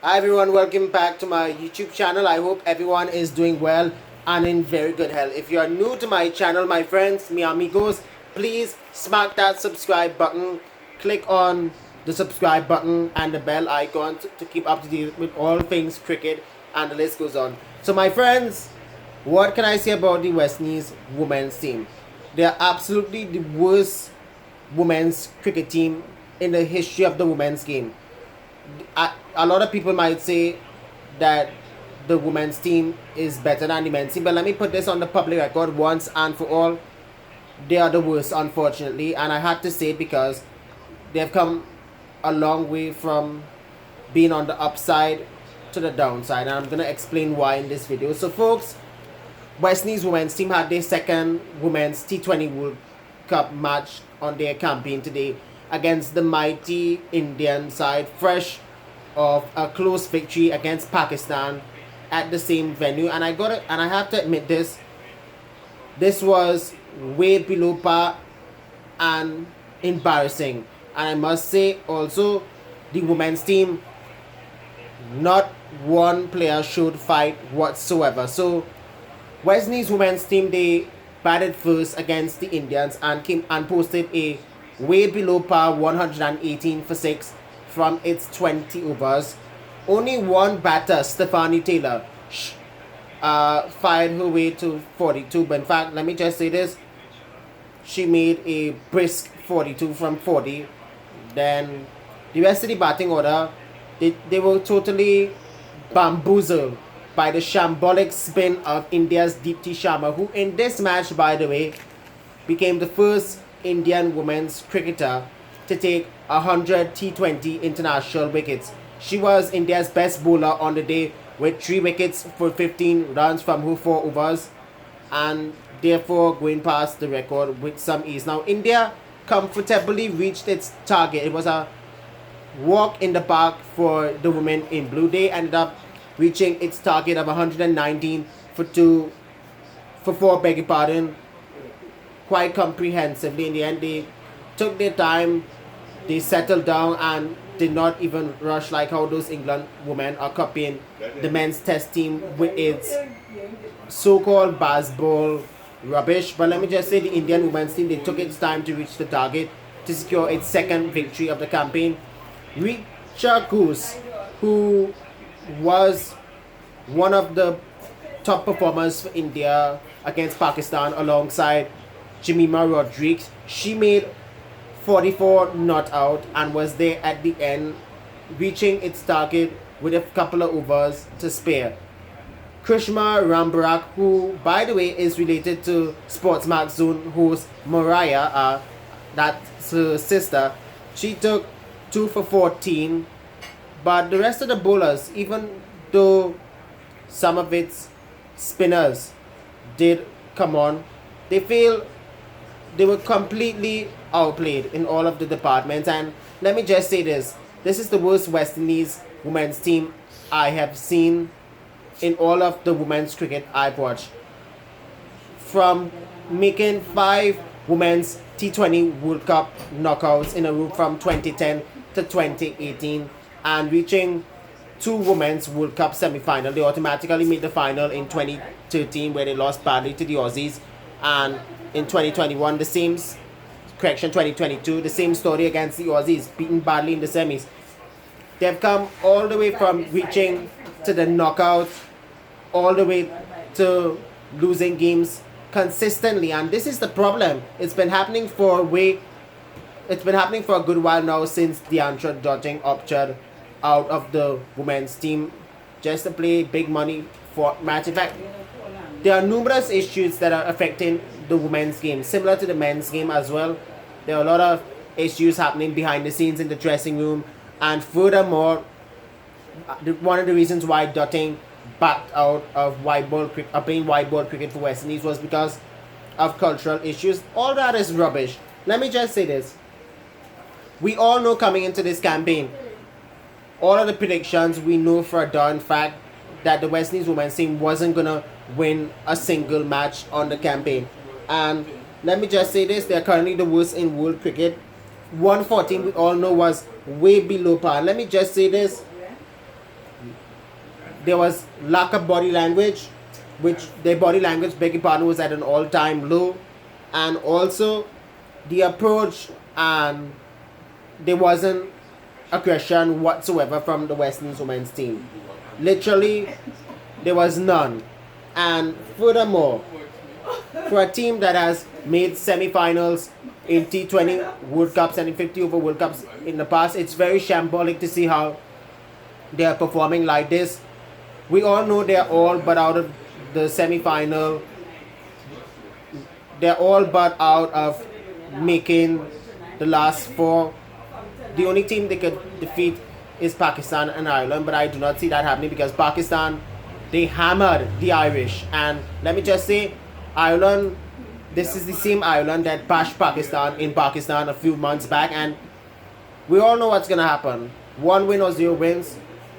Hi everyone, welcome back to my YouTube channel. I hope everyone is doing well and in very good health. If you are new to my channel, my friends, mi amigos, please smack that subscribe button. Click on the subscribe button and the bell icon to keep up to date with all things cricket, and the list goes on. So my friends, what can I say about the West Indies women's team? They are absolutely the worst women's cricket team in the history of the women's game. A lot of people might say that the women's team is better than the men's team, but let me put this on the public record once and for all. They are the worst, unfortunately, and I had to say it because they've come a long way from being on the upside to the downside, and I'm gonna explain why in this video. So folks, West Indies women's team had their second women's T20 World Cup match on their campaign today against the mighty Indian side, fresh of a close victory against Pakistan at the same venue. And I have to admit this was way below par and embarrassing. And I must say also, the women's team, not one player showed fight whatsoever. So West Indies women's team, they batted first against the Indians and came and posted a way below par 118 for 6 from its 20 overs. Only one batter, Stephanie Taylor, fired her way to 42. But in fact, let me just say this, she made a brisk 42 from 40. Then the rest of the batting order, they were totally bamboozled by the shambolic spin of India's Deepti Sharma, who in this match, by the way, became the first Indian women's cricketer to take 100 T20 international wickets. She was India's best bowler on the day with 3 wickets for 15 runs from her 4 overs, and therefore going past the record with some ease. Now India comfortably reached its target. It was a walk in the park for the women in blue. They ended up reaching its target of 119 for 4, beg your pardon, quite comprehensively. In the end, they took their time, they settled down and did not even rush like how those England women are copying the men's test team with its so-called baseball rubbish. But let me just say, the Indian women's team, they took its time to reach the target to secure its second victory of the campaign. Richa Ghose, who was one of the top performers for India against Pakistan alongside Jemima Rodriguez, she made 44 not out and was there at the end, reaching its target with a couple of overs to spare. Krishma Rambarak, who by the way is related to Sportsmark Zone host Mariah, that's her sister, she took 2 for 14. But the rest of the bowlers, even though some of its spinners did come on, they were completely outplayed in all of the departments. And let me just say this is the worst West Indies women's team I have seen in all of the women's cricket I've watched. From making 5 women's T20 World Cup knockouts in a row from 2010 to 2018, and reaching 2 women's World Cup semi-final. They automatically made the final in 2013 where they lost badly to the Aussies, and in 2021 2022 the same story against the Aussies, beaten badly in the semis. They've come all the way from reaching to the knockouts all the way to losing games consistently, and this is the problem. It's been happening for a good while now, since Deandra Dotting opted out of the women's team just to play big money for match. In fact, there are numerous issues that are affecting the women's game, similar to the men's game as well. There are a lot of issues happening behind the scenes in the dressing room, and furthermore, one of the reasons why Dotting backed out of playing white ball cricket for West Indies was because of cultural issues. All that is rubbish. Let me just say this. We all know coming into this campaign, all of the predictions, we know for a darn fact that the West Indies women's team wasn't going to win a single match on the campaign. And let me just say this, they're currently the worst in world cricket. 114, we all know, was way below par. Let me just say this, there was lack of body language, which their body language, beg your pardon, was at an all-time low, and also the approach, and there wasn't aggression whatsoever from the West Indies women's team. Literally, there was none. And furthermore, for a team that has made semi-finals in T20 World Cups and in 50 over World Cups in the past, it's very shambolic to see how they are performing like this. We all know they're all but out of the semi-final. They're all but out of making the last four. The only team they could defeat is Pakistan and Ireland, but I do not see that happening because Pakistan, they hammered the Irish. And let me just say, Ireland, this is the same Ireland that bashed Pakistan in Pakistan a few months back, and we all know what's going to happen. 1 win or 0 wins,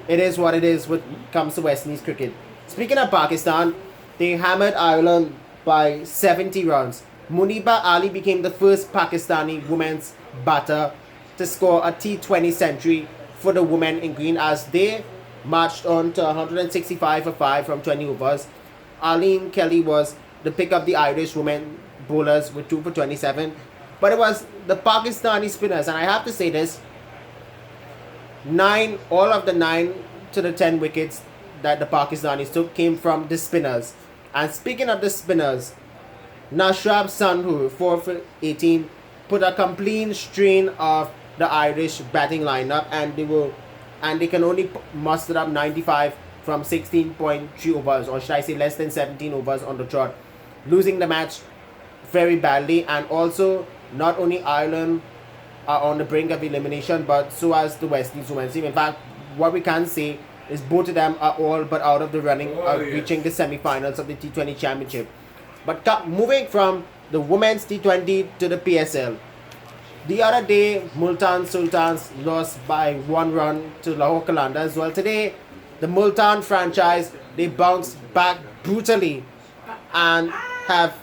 it is what it is when it comes to West Indies cricket. Speaking of Pakistan, they hammered Ireland by 70 runs. Muneeba Ali became the first Pakistani women's batter to score a T20 century for the women in green as they marched on to 165 for 5 from 20 overs. Arlene Kelly was the pick of the Irish women bowlers with 2 for 27. But it was the Pakistani spinners, and I have to say this, all of the 9 to the 10 wickets that the Pakistanis took came from the spinners. And speaking of the spinners, Nashrab Sandhu, 4 for 18, put a complete strain of the Irish batting lineup, and they can only muster up 95 from 16.3 overs, or should I say less than 17 overs on the trot, losing the match very badly. And also, not only Ireland are on the brink of elimination, but so as the West Indies women's team. In fact, what we can say is both of them are all but out of the running of reaching the semi-finals of the T20 Championship. But moving from the women's T20 to the PSL, the other day, Multan Sultans lost by 1 run to Lahore Qalandars. Well, today, the Multan franchise, they bounced back brutally and have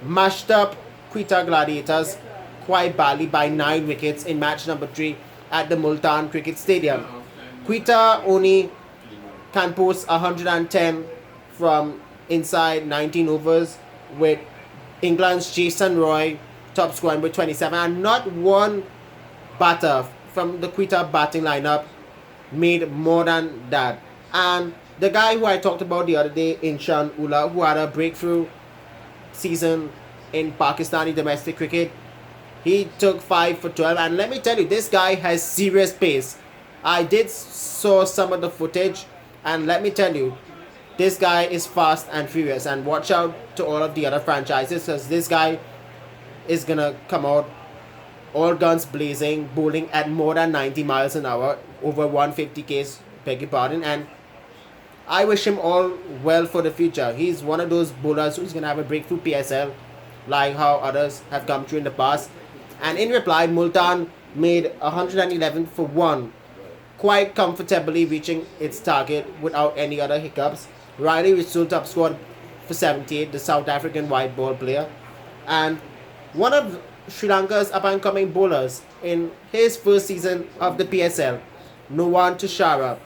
mashed up Quetta Gladiators quite badly by 9 wickets in match number 3 at the Multan Cricket Stadium. Quetta only can post 110 from inside 19 overs, with England's Jason Roy top scoring with 27, and not one batter from the Quetta batting lineup made more than that. And the guy who I talked about the other day, Inshan Ullah, who had a breakthrough season in Pakistani domestic cricket, he took 5 for 12, and let me tell you, this guy has serious pace. I did saw some of the footage, and let me tell you, this guy is fast and furious. And watch out to all of the other franchises, because this guy is gonna come out all guns blazing, bowling at more than 90 miles an hour, over 150 k's, beg your pardon. And I wish him all well for the future. He's one of those bowlers who's gonna have a breakthrough PSL, like how others have come through in the past. And in reply, Multan made 111 for 1, quite comfortably reaching its target without any other hiccups. Riley Rissul top scored for 78, the South African white ball player. And one of Sri Lanka's up-and-coming bowlers in his first season of the PSL, Nowan Tushara,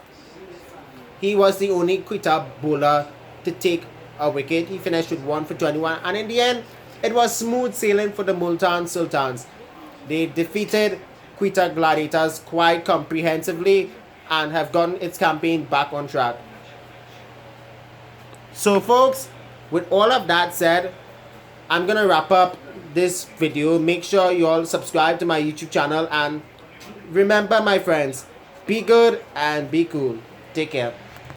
he was the only Quetta bowler to take a wicket. He finished with 1 for 21, and in the end, it was smooth sailing for the Multan Sultans. They defeated Quetta Gladiators quite comprehensively and have gotten its campaign back on track. So folks, with all of that said, I'm gonna wrap up this video. Make sure you all subscribe to my YouTube channel, and remember, my friends, be good and be cool. Take care.